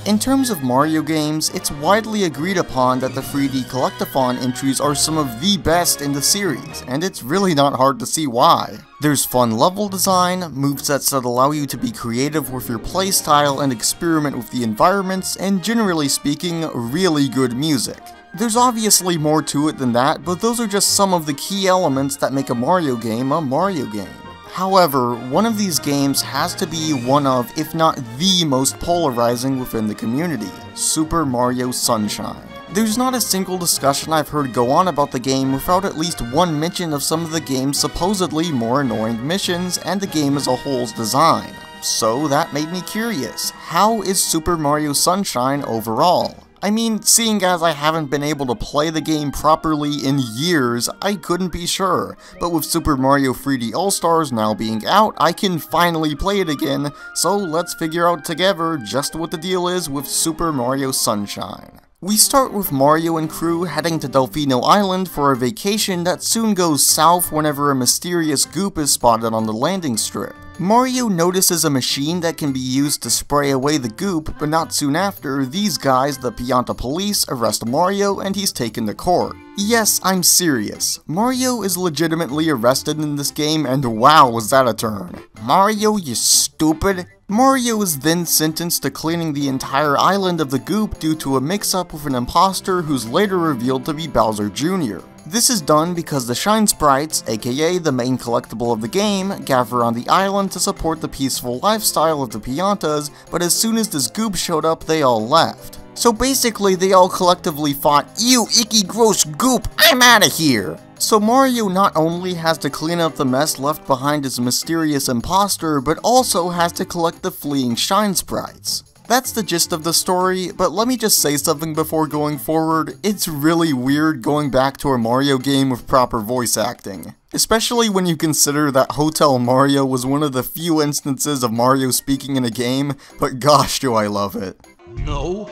In terms of Mario games, it's widely agreed upon that the 3D Collectathon entries are some of the best in the series, and it's really not hard to see why. There's fun level design, movesets that allow you to be creative with your playstyle and experiment with the environments, and generally speaking, really good music. There's obviously more to it than that, but those are just some of the key elements that make a Mario game a Mario game. However, one of these games has to be one of, if not the most polarizing within the community, Super Mario Sunshine. There's not a single discussion I've heard go on about the game without at least one mention of some of the game's supposedly more annoying missions and the game as a whole's design. So that made me curious, how is Super Mario Sunshine overall? I mean, seeing as I haven't been able to play the game properly in years, I couldn't be sure, but with Super Mario 3D All-Stars now being out, I can finally play it again, so let's figure out together just what the deal is with Super Mario Sunshine. We start with Mario and crew heading to Delfino Island for a vacation that soon goes south whenever a mysterious goop is spotted on the landing strip. Mario notices a machine that can be used to spray away the goop, but not soon after, these guys, the Pianta police, arrest Mario and he's taken to court. Yes, I'm serious. Mario is legitimately arrested in this game, and wow, was that a turn. Mario, you stupid. Mario is then sentenced to cleaning the entire island of the goop due to a mix-up with an imposter who's later revealed to be Bowser Jr. This is done because the Shine Sprites, aka the main collectible of the game, gather on the island to support the peaceful lifestyle of the Piantas, but as soon as this goop showed up, they all left. So basically, they all collectively fought, "You icky gross goop, I'm outta here!" So Mario not only has to clean up the mess left behind his mysterious imposter, but also has to collect the fleeing Shine Sprites. That's the gist of the story, but let me just say something before going forward. It's really weird going back to a Mario game with proper voice acting. Especially when you consider that Hotel Mario was one of the few instances of Mario speaking in a game, but gosh do I love it. No.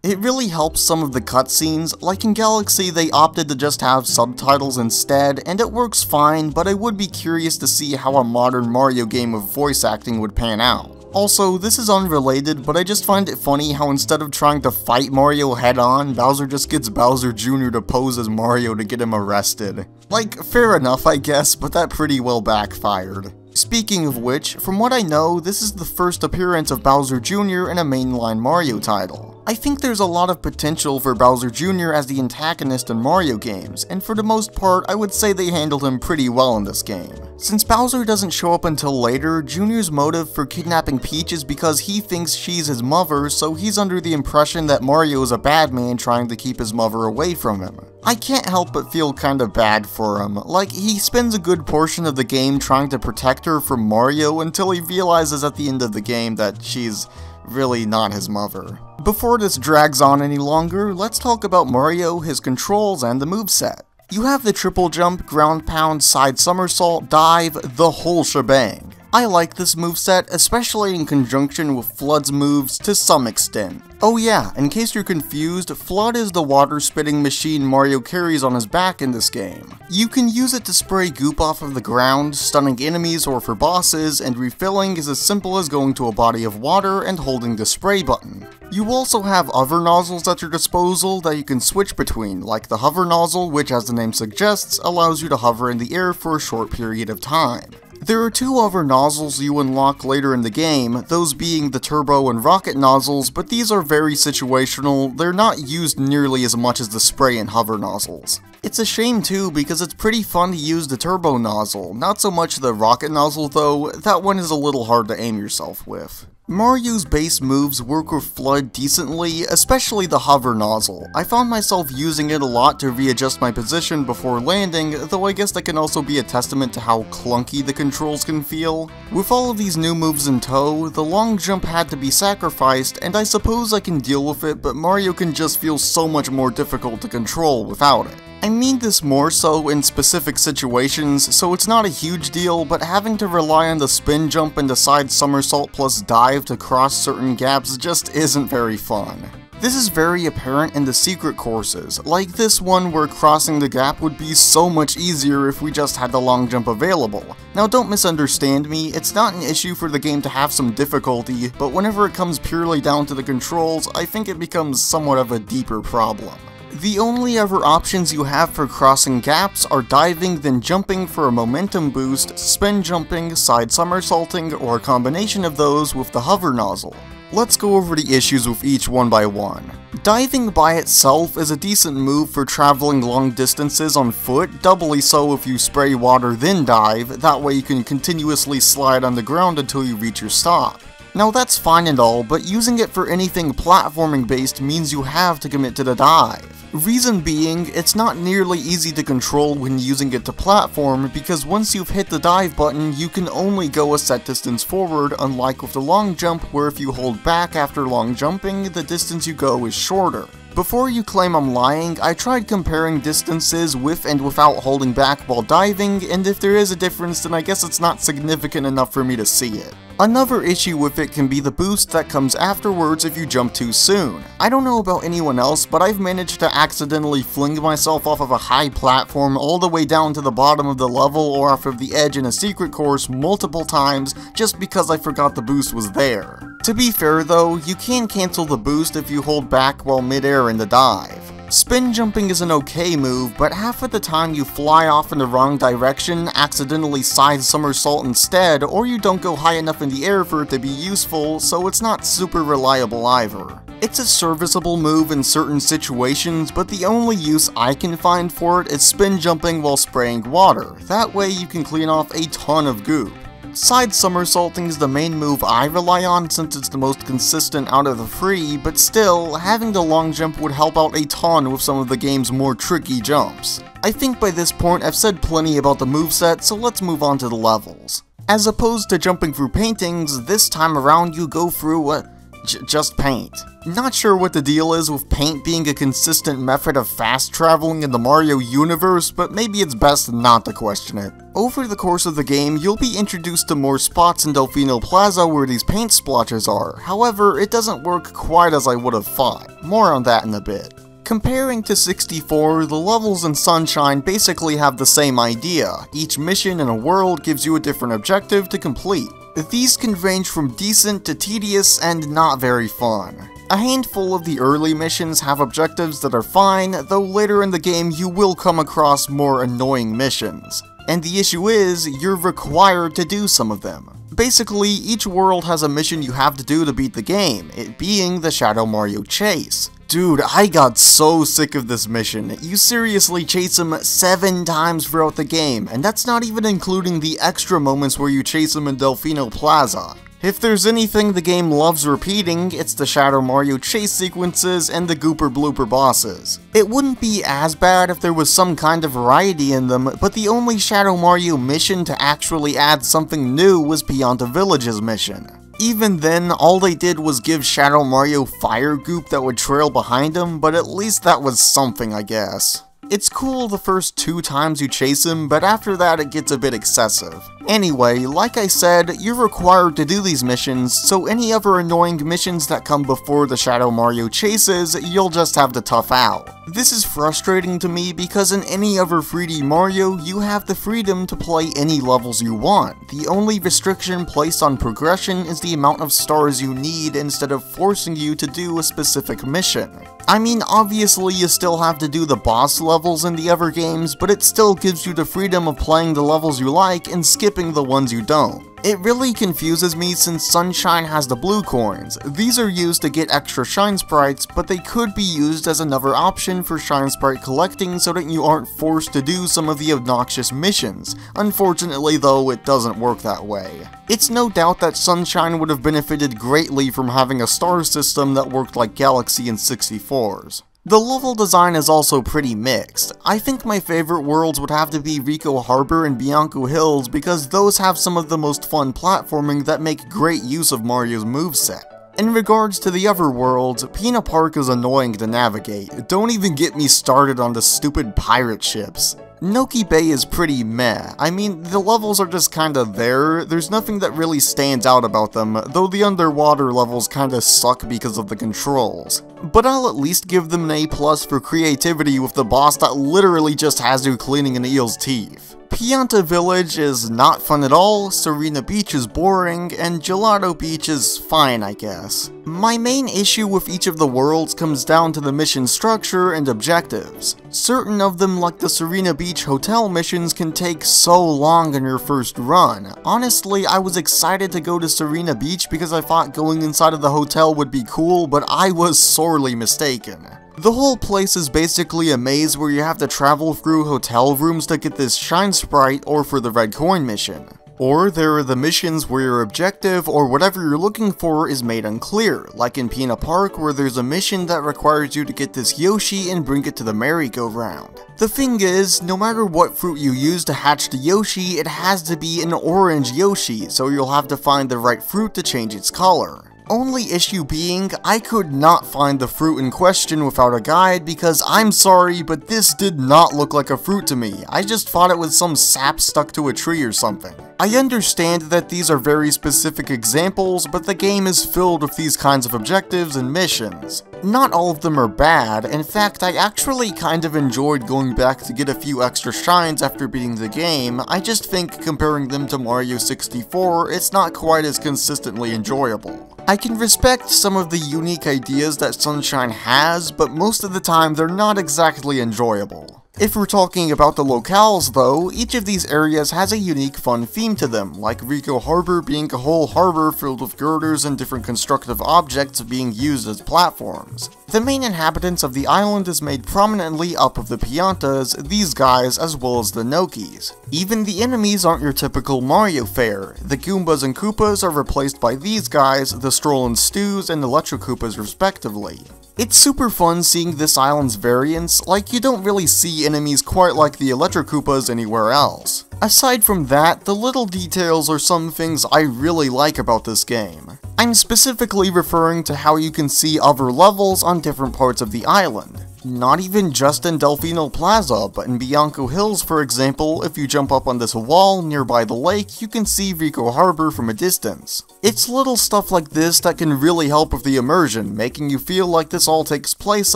It really helps some of the cutscenes, like in Galaxy they opted to just have subtitles instead, and it works fine, but I would be curious to see how a modern Mario game with voice acting would pan out. Also, this is unrelated, but I just find it funny how instead of trying to fight Mario head-on, Bowser just gets Bowser Jr. to pose as Mario to get him arrested. Like, fair enough I guess, but that pretty well backfired. Speaking of which, from what I know, this is the first appearance of Bowser Jr. in a mainline Mario title. I think there's a lot of potential for Bowser Jr. as the antagonist in Mario games, and for the most part, I would say they handled him pretty well in this game. Since Bowser doesn't show up until later, Jr.'s motive for kidnapping Peach is because he thinks she's his mother, so he's under the impression that Mario is a bad man trying to keep his mother away from him. I can't help but feel kinda bad for him. Like, he spends a good portion of the game trying to protect her from Mario until he realizes at the end of the game that she's really not his mother. Before this drags on any longer, let's talk about Mario, his controls, and the moveset. You have the triple jump, ground pound, side somersault, dive, the whole shebang. I like this moveset, especially in conjunction with FLUDD's moves to some extent. Oh yeah, in case you're confused, FLUDD is the water-spitting machine Mario carries on his back in this game. You can use it to spray goop off of the ground, stunning enemies or for bosses, and refilling is as simple as going to a body of water and holding the spray button. You also have other nozzles at your disposal that you can switch between, like the hover nozzle, which as the name suggests, allows you to hover in the air for a short period of time. There are two other nozzles you unlock later in the game, those being the turbo and rocket nozzles, but these are very situational. They're not used nearly as much as the spray and hover nozzles. It's a shame too, because it's pretty fun to use the turbo nozzle, not so much the rocket nozzle though, that one is a little hard to aim yourself with. Mario's base moves work with FLUDD decently, especially the hover nozzle. I found myself using it a lot to readjust my position before landing, though I guess that can also be a testament to how clunky the controls can feel. With all of these new moves in tow, the long jump had to be sacrificed, and I suppose I can deal with it, but Mario can just feel so much more difficult to control without it. I mean this more so in specific situations, so it's not a huge deal, but having to rely on the spin jump and the side somersault plus dive to cross certain gaps just isn't very fun. This is very apparent in the secret courses, like this one where crossing the gap would be so much easier if we just had the long jump available. Now don't misunderstand me, it's not an issue for the game to have some difficulty, but whenever it comes purely down to the controls, I think it becomes somewhat of a deeper problem. The only other options you have for crossing gaps are diving, then jumping for a momentum boost, spin jumping, side somersaulting, or a combination of those with the hover nozzle. Let's go over the issues with each one by one. Diving by itself is a decent move for traveling long distances on foot, doubly so if you spray water then dive, that way you can continuously slide on the ground until you reach your stop. Now that's fine and all, but using it for anything platforming based means you have to commit to the dive. Reason being, it's not nearly easy to control when using it to platform, because once you've hit the dive button, you can only go a set distance forward, unlike with the long jump where if you hold back after long jumping, the distance you go is shorter. Before you claim I'm lying, I tried comparing distances with and without holding back while diving, and if there is a difference then I guess it's not significant enough for me to see it. Another issue with it can be the boost that comes afterwards if you jump too soon. I don't know about anyone else, but I've managed to accidentally fling myself off of a high platform all the way down to the bottom of the level or off of the edge in a secret course multiple times just because I forgot the boost was there. To be fair though, you can cancel the boost if you hold back while mid-air in the dive. Spin jumping is an okay move, but half of the time you fly off in the wrong direction, accidentally side somersault instead, or you don't go high enough in the air for it to be useful, so it's not super reliable either. It's a serviceable move in certain situations, but the only use I can find for it is spin jumping while spraying water. That way you can clean off a ton of goop. Side somersaulting is the main move I rely on since it's the most consistent out of the three, but still, having the long jump would help out a ton with some of the game's more tricky jumps. I think by this point I've said plenty about the moveset, so let's move on to the levels. As opposed to jumping through paintings, this time around you go through just paint. Not sure what the deal is with paint being a consistent method of fast traveling in the Mario universe, but maybe it's best not to question it. Over the course of the game, you'll be introduced to more spots in Delfino Plaza where these paint splotches are, however, it doesn't work quite as I would have thought. More on that in a bit. Comparing to 64, the levels in Sunshine basically have the same idea. Each mission in a world gives you a different objective to complete. These can range from decent to tedious and not very fun. A handful of the early missions have objectives that are fine, though later in the game you will come across more annoying missions. And the issue is, you're required to do some of them. Basically, each world has a mission you have to do to beat the game, it being the Shadow Mario Chase. Dude, I got so sick of this mission. You seriously chase him 7 times throughout the game, and that's not even including the extra moments where you chase him in Delfino Plaza. If there's anything the game loves repeating, it's the Shadow Mario chase sequences and the Gooper Blooper bosses. It wouldn't be as bad if there was some kind of variety in them, but the only Shadow Mario mission to actually add something new was Pianta Village's mission. Even then, all they did was give Shadow Mario fire goop that would trail behind him, but at least that was something, I guess. It's cool the first 2 times you chase him, but after that it gets a bit excessive. Anyway, like I said, you're required to do these missions, so any other annoying missions that come before the Shadow Mario chases, you'll just have to tough out. This is frustrating to me because in any other 3D Mario, you have the freedom to play any levels you want. The only restriction placed on progression is the amount of stars you need instead of forcing you to do a specific mission. I mean, obviously you still have to do the boss levels in the other games, but it still gives you the freedom of playing the levels you like and skipping the ones you don't. It really confuses me since Sunshine has the blue coins. These are used to get extra Shine Sprites, but they could be used as another option for Shine Sprite collecting so that you aren't forced to do some of the obnoxious missions. Unfortunately though, it doesn't work that way. It's no doubt that Sunshine would have benefited greatly from having a star system that worked like Galaxy and 64's. The level design is also pretty mixed. I think my favorite worlds would have to be Rico Harbor and Bianco Hills because those have some of the most fun platforming that make great use of Mario's moveset. In regards to the other worlds, Pina Park is annoying to navigate. Don't even get me started on the stupid pirate ships. Noki Bay is pretty meh. I mean, the levels are just kinda there, there's nothing that really stands out about them, though the underwater levels kinda suck because of the controls. But I'll at least give them an A+ for creativity with the boss that literally just has you cleaning an eel's teeth. Pianta Village is not fun at all, Serena Beach is boring, and Gelato Beach is fine, I guess. My main issue with each of the worlds comes down to the mission structure and objectives. Certain of them, like the Serena Beach hotel missions, can take so long in your first run. Honestly, I was excited to go to Serena Beach because I thought going inside of the hotel would be cool, but I was sorely mistaken. The whole place is basically a maze where you have to travel through hotel rooms to get this Shine Sprite or for the red coin mission. Or there are the missions where your objective or whatever you're looking for is made unclear, like in Pina Park where there's a mission that requires you to get this Yoshi and bring it to the merry-go-round. The thing is, no matter what fruit you use to hatch the Yoshi, it has to be an orange Yoshi, so you'll have to find the right fruit to change its color. Only issue being, I could not find the fruit in question without a guide because I'm sorry, but this did not look like a fruit to me. I just thought it was some sap stuck to a tree or something. I understand that these are very specific examples, but the game is filled with these kinds of objectives and missions. Not all of them are bad, in fact I actually kind of enjoyed going back to get a few extra shines after beating the game. I just think comparing them to Mario 64, it's not quite as consistently enjoyable. I can respect some of the unique ideas that Sunshine has, but most of the time they're not exactly enjoyable. If we're talking about the locales though, each of these areas has a unique fun theme to them, like Rico Harbor being a whole harbor filled with girders and different constructive objects being used as platforms. The main inhabitants of the island is made prominently up of the Piantas, these guys, as well as the Nokis. Even the enemies aren't your typical Mario fare. The Goombas and Koopas are replaced by these guys, the Strollin' Stews and Electro Koopas respectively. It's super fun seeing this island's variants, like you don't really see enemies quite like the Electro Koopas anywhere else. Aside from that, the little details are some things I really like about this game. I'm specifically referring to how you can see other levels on different parts of the island. Not even just in Delfino Plaza, but in Bianco Hills for example, if you jump up on this wall nearby the lake, you can see Rico Harbor from a distance. It's little stuff like this that can really help with the immersion, making you feel like this all takes place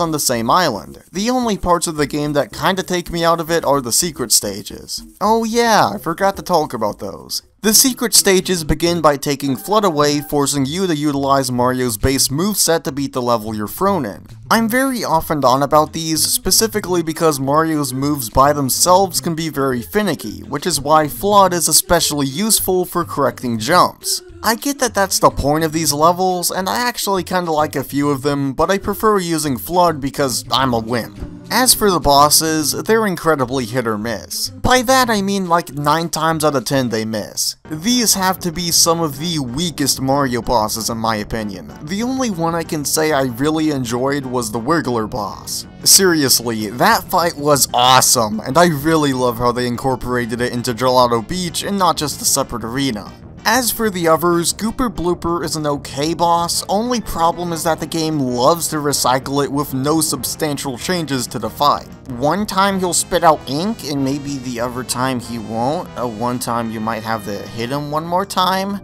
on the same island. The only parts of the game that kinda take me out of it are the secret stages. Oh yeah, I forgot to talk about those. The secret stages begin by taking FLUDD away, forcing you to utilize Mario's base moveset to beat the level you're thrown in. I'm very off and on about these, specifically because Mario's moves by themselves can be very finicky, which is why FLUDD is especially useful for correcting jumps. I get that that's the point of these levels, and I actually kinda like a few of them, but I prefer using FLUDD because I'm a wimp. As for the bosses, they're incredibly hit or miss. By that I mean like 9 times out of 10 they miss. These have to be some of the weakest Mario bosses in my opinion. The only one I can say I really enjoyed was the Wiggler boss. Seriously, that fight was awesome, and I really love how they incorporated it into Gelato Beach and not just a separate arena. As for the others, Gooper Blooper is an okay boss, only problem is that the game loves to recycle it with no substantial changes to the fight. One time he'll spit out ink, and maybe the other time he won't. One time you might have to hit him one more time.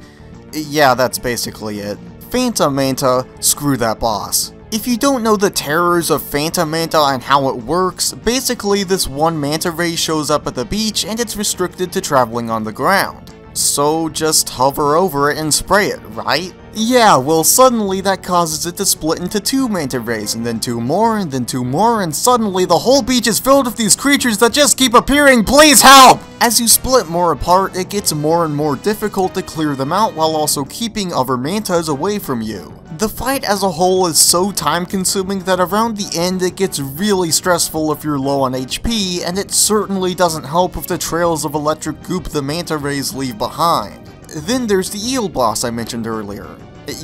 Yeah, that's basically it. Phanta Manta, screw that boss. If you don't know the terrors of Phanta Manta and how it works, basically this one manta ray shows up at the beach and it's restricted to traveling on the ground. So just hover over it and spray it, right? Yeah, well suddenly that causes it to split into 2 manta rays, and then 2 more, and then 2 more, and suddenly the whole beach is filled with these creatures that just keep appearing, please help! As you split more apart, it gets more and more difficult to clear them out while also keeping other mantas away from you. The fight as a whole is so time consuming that around the end it gets really stressful if you're low on HP, and it certainly doesn't help with the trails of electric goop the manta rays leave behind. Then there's the eel boss I mentioned earlier.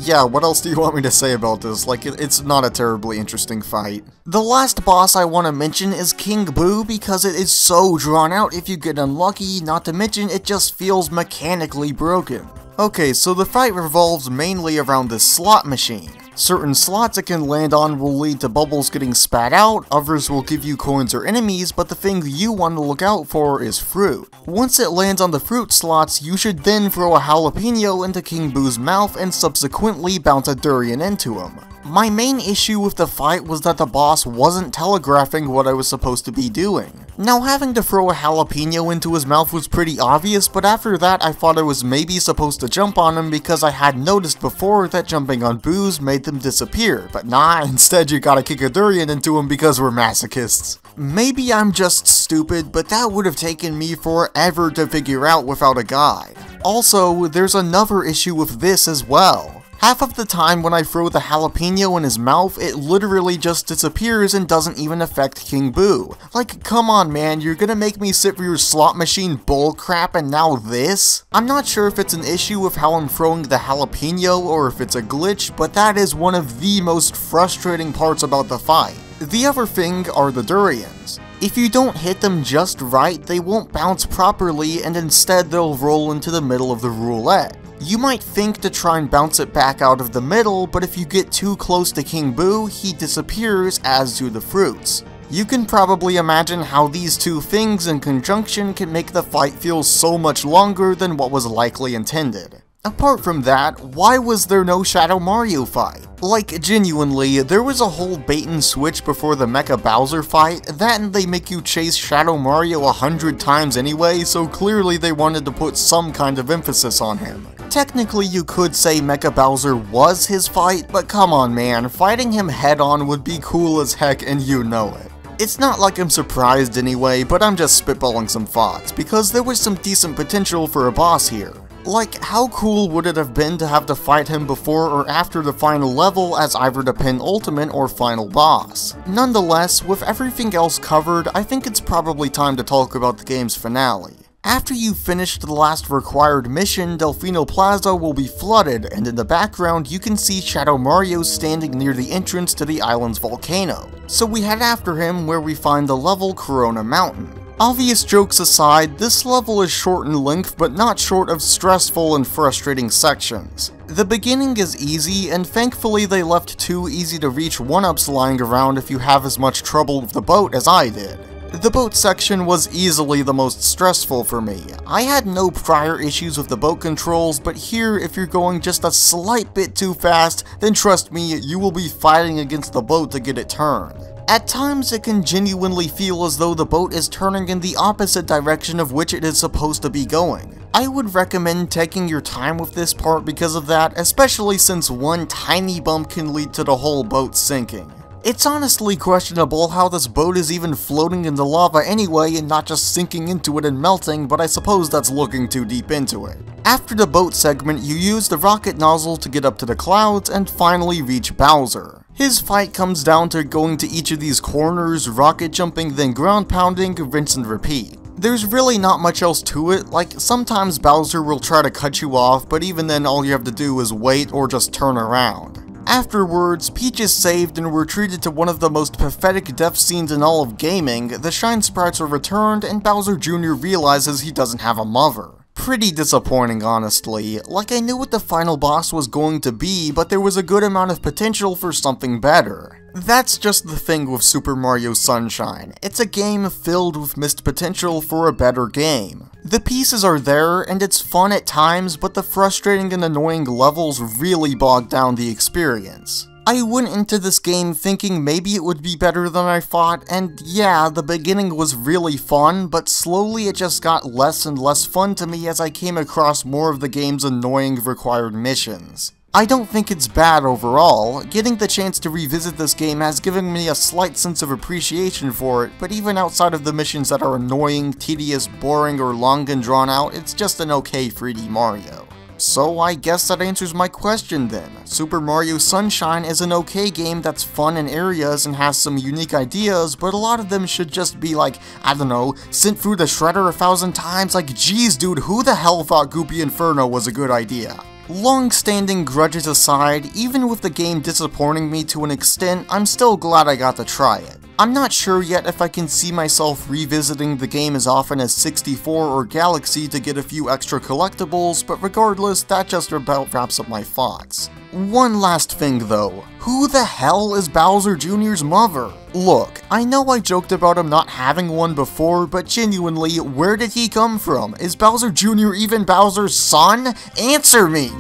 Yeah, what else do you want me to say about this? Like, it's not a terribly interesting fight. The last boss I want to mention is King Boo because it is so drawn out if you get unlucky, not to mention it just feels mechanically broken. Okay, so the fight revolves mainly around this slot machine. Certain slots it can land on will lead to bubbles getting spat out, others will give you coins or enemies, but the thing you want to look out for is fruit. Once it lands on the fruit slots, you should then throw a jalapeno into King Boo's mouth and subsequently bounce a durian into him. My main issue with the fight was that the boss wasn't telegraphing what I was supposed to be doing. Now, having to throw a jalapeno into his mouth was pretty obvious, but after that I thought I was maybe supposed to jump on him because I had noticed before that jumping on Boos made them disappear, but nah, instead you gotta kick a durian into him because we're masochists. Maybe I'm just stupid, but that would have taken me forever to figure out without a guide. Also, there's another issue with this as well. Half of the time when I throw the jalapeno in his mouth, it literally just disappears and doesn't even affect King Boo. Like, come on man, you're gonna make me sit through your slot machine bullcrap and now this? I'm not sure if it's an issue with how I'm throwing the jalapeno or if it's a glitch, but that is one of the most frustrating parts about the fight. The other thing are the durians. If you don't hit them just right, they won't bounce properly and instead they'll roll into the middle of the roulette. You might think to try and bounce it back out of the middle, but if you get too close to King Boo, he disappears, as do the fruits. You can probably imagine how these two things in conjunction can make the fight feel so much longer than what was likely intended. Apart from that, why was there no Shadow Mario fight? Like, genuinely, there was a whole bait and switch before the Mecha Bowser fight, that and they make you chase Shadow Mario 100 times anyway, so clearly they wanted to put some kind of emphasis on him. Technically you could say Mecha Bowser was his fight, but come on man, fighting him head on would be cool as heck and you know it. It's not like I'm surprised anyway, but I'm just spitballing some thoughts, because there was some decent potential for a boss here. Like, how cool would it have been to have to fight him before or after the final level as either the penultimate or final boss? Nonetheless, with everything else covered, I think it's probably time to talk about the game's finale. After you finish the last required mission, Delfino Plaza will be flooded, and in the background you can see Shadow Mario standing near the entrance to the island's volcano. So we head after him where we find the level Corona Mountain. Obvious jokes aside, this level is short in length but not short of stressful and frustrating sections. The beginning is easy, and thankfully they left 2 easy to reach 1-ups lying around if you have as much trouble with the boat as I did. The boat section was easily the most stressful for me. I had no prior issues with the boat controls, but here if you're going just a slight bit too fast, then trust me, you will be fighting against the boat to get it turned. At times it can genuinely feel as though the boat is turning in the opposite direction of which it is supposed to be going. I would recommend taking your time with this part because of that, especially since one tiny bump can lead to the whole boat sinking. It's honestly questionable how this boat is even floating in the lava anyway and not just sinking into it and melting, but I suppose that's looking too deep into it. After the boat segment, you use the rocket nozzle to get up to the clouds and finally reach Bowser. His fight comes down to going to each of these corners, rocket jumping, then ground pounding, rinse and repeat. There's really not much else to it, like sometimes Bowser will try to cut you off, but even then all you have to do is wait or just turn around. Afterwards, Peach is saved and we're treated to one of the most pathetic death scenes in all of gaming. The Shine Sprites are returned and Bowser Jr. realizes he doesn't have a mother. Pretty disappointing, honestly. Like, I knew what the final boss was going to be, but there was a good amount of potential for something better. That's just the thing with Super Mario Sunshine. It's a game filled with missed potential for a better game. The pieces are there, and it's fun at times, but the frustrating and annoying levels really bog down the experience. I went into this game thinking maybe it would be better than I thought, and yeah, the beginning was really fun, but slowly it just got less and less fun to me as I came across more of the game's annoying required missions. I don't think it's bad overall. Getting the chance to revisit this game has given me a slight sense of appreciation for it, but even outside of the missions that are annoying, tedious, boring, or long and drawn out, it's just an okay 3D Mario. So I guess that answers my question then. Super Mario Sunshine is an okay game that's fun in areas and has some unique ideas, but a lot of them should just be like, I don't know, sent through the shredder 1,000 times, like geez dude, who the hell thought Goopy Inferno was a good idea? Long-standing grudges aside, even with the game disappointing me to an extent, I'm still glad I got to try it. I'm not sure yet if I can see myself revisiting the game as often as 64 or Galaxy to get a few extra collectibles, but regardless, that just about wraps up my thoughts. One last thing though, who the hell is Bowser Jr.'s mother? Look, I know I joked about him not having one before, but genuinely, where did he come from? Is Bowser Jr. even Bowser's son? Answer me!